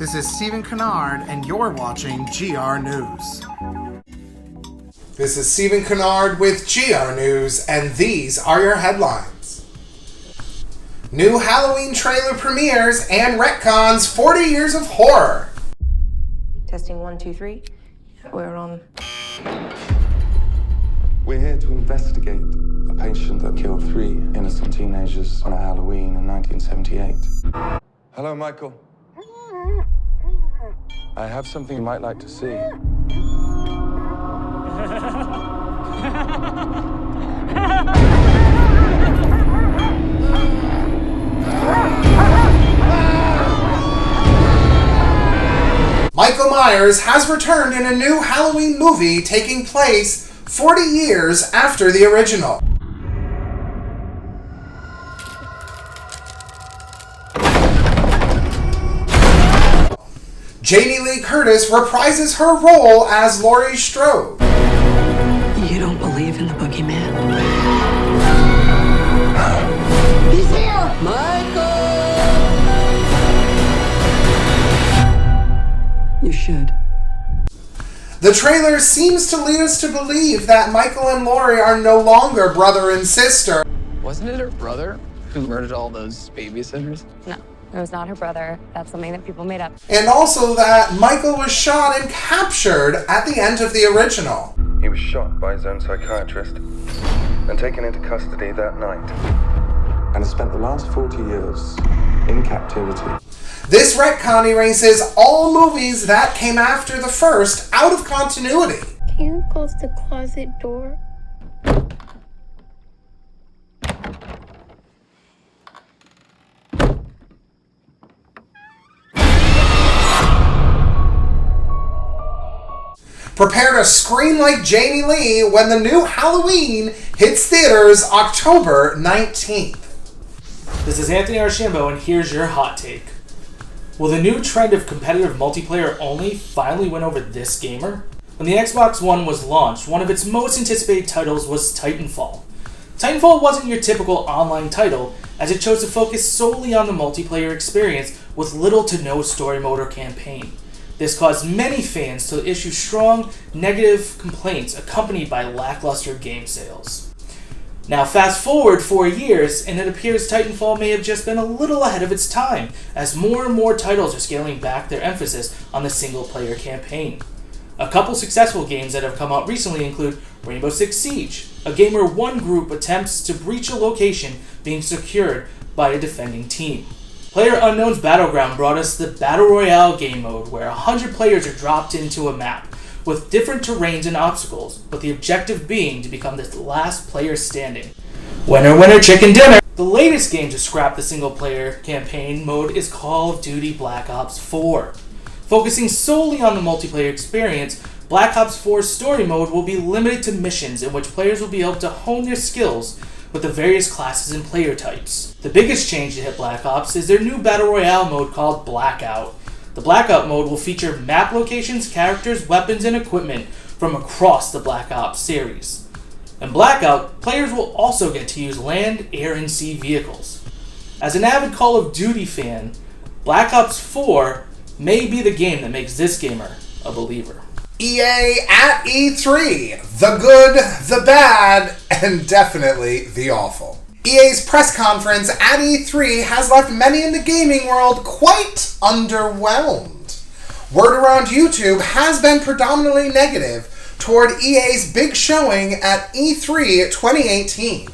This is Stephen Conard, and you're watching GR News. This is Stephen Conard with GR News, and these are your headlines. New Halloween trailer premieres and retcons 40 years of horror. Testing 1, 2, 3. We're on. We're here to investigate a patient that killed 3 innocent teenagers on a Halloween in 1978. Hello, Michael. I have something you might like to see. Michael Myers has returned in a new Halloween movie taking place 40 years after the original. Jamie Lee Curtis reprises her role as Laurie Strode. You don't believe in the boogeyman? He's here! Michael! You should. The trailer seems to lead us to believe that Michael and Laurie are no longer brother and sister. Wasn't it her brother who murdered all those babysitters? No, it was not her brother. That's something that people made up. And also that Michael was shot and captured at the end of the original. He was shot by his own psychiatrist and taken into custody that night, and has spent the last 40 years in captivity. This retcon erases all movies that came after the first out of continuity. Can you close the closet door? Prepare to scream like Jamie Lee when the new Halloween hits theaters October 19th. This is Anthony Archambault, and here's your hot take. Will the new trend of competitive multiplayer only finally win over this gamer? When the Xbox One was launched, one of its most anticipated titles was Titanfall. Titanfall wasn't your typical online title, as it chose to focus solely on the multiplayer experience with little to no story mode or campaign. This caused many fans to issue strong negative complaints accompanied by lackluster game sales. Now fast forward 4 years, and it appears Titanfall may have just been a little ahead of its time, as more and more titles are scaling back their emphasis on the single-player campaign. A couple successful games that have come out recently include Rainbow Six Siege, a game where one group attempts to breach a location being secured by a defending team. PlayerUnknown's Battleground brought us the Battle Royale game mode, where 100 players are dropped into a map with different terrains and obstacles, with the objective being to become the last player standing. Winner, winner, chicken dinner! The latest game to scrap the single-player campaign mode is Call of Duty Black Ops 4. Focusing solely on the multiplayer experience, Black Ops 4's story mode will be limited to missions in which players will be able to hone their skills with the various classes and player types. The biggest change to hit Black Ops is their new Battle Royale mode called Blackout. The Blackout mode will feature map locations, characters, weapons, and equipment from across the Black Ops series. In Blackout, players will also get to use land, air, and sea vehicles. As an avid Call of Duty fan, Black Ops 4 may be the game that makes this gamer a believer. EA at E3. The good, the bad, and definitely the awful. EA's press conference at E3 has left many in the gaming world quite underwhelmed. Word around YouTube has been predominantly negative toward EA's big showing at E3 2018.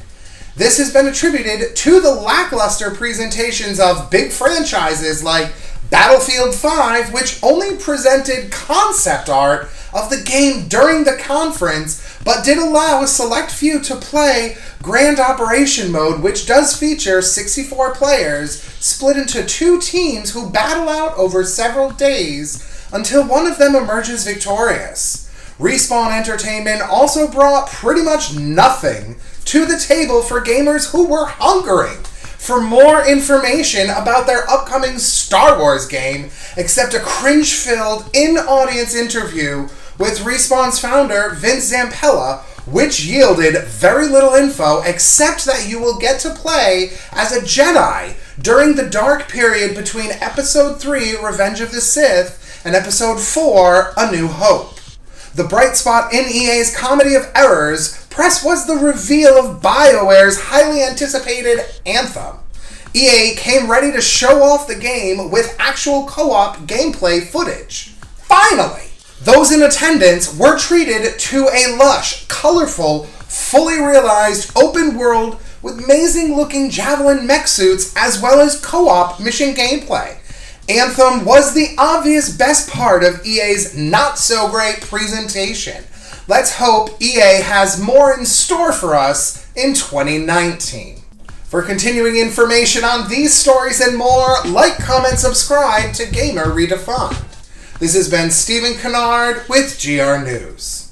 This has been attributed to the lackluster presentations of big franchises like Battlefield 5, which only presented concept art of the game during the conference, but did allow a select few to play Grand Operation Mode, which does feature 64 players split into 2 teams who battle out over several days until one of them emerges victorious. Respawn Entertainment also brought pretty much nothing to the table for gamers who were hungering for more information about their upcoming Star Wars game, except a cringe-filled in-audience interview with Respawn's founder, Vince Zampella, which yielded very little info except that you will get to play as a Jedi during the dark period between Episode 3, Revenge of the Sith, and Episode 4, A New Hope. The bright spot in EA's comedy of errors, press was the reveal of BioWare's highly anticipated Anthem. EA came ready to show off the game with actual co-op gameplay footage. Finally! Those in attendance were treated to a lush, colorful, fully realized open world with amazing-looking Javelin mech suits as well as co-op mission gameplay. Anthem was the obvious best part of EA's not-so-great presentation. Let's hope EA has more in store for us in 2019. For continuing information on these stories and more, like, comment, subscribe to Gamer Redefined. This has been Stephen Conard with GR News.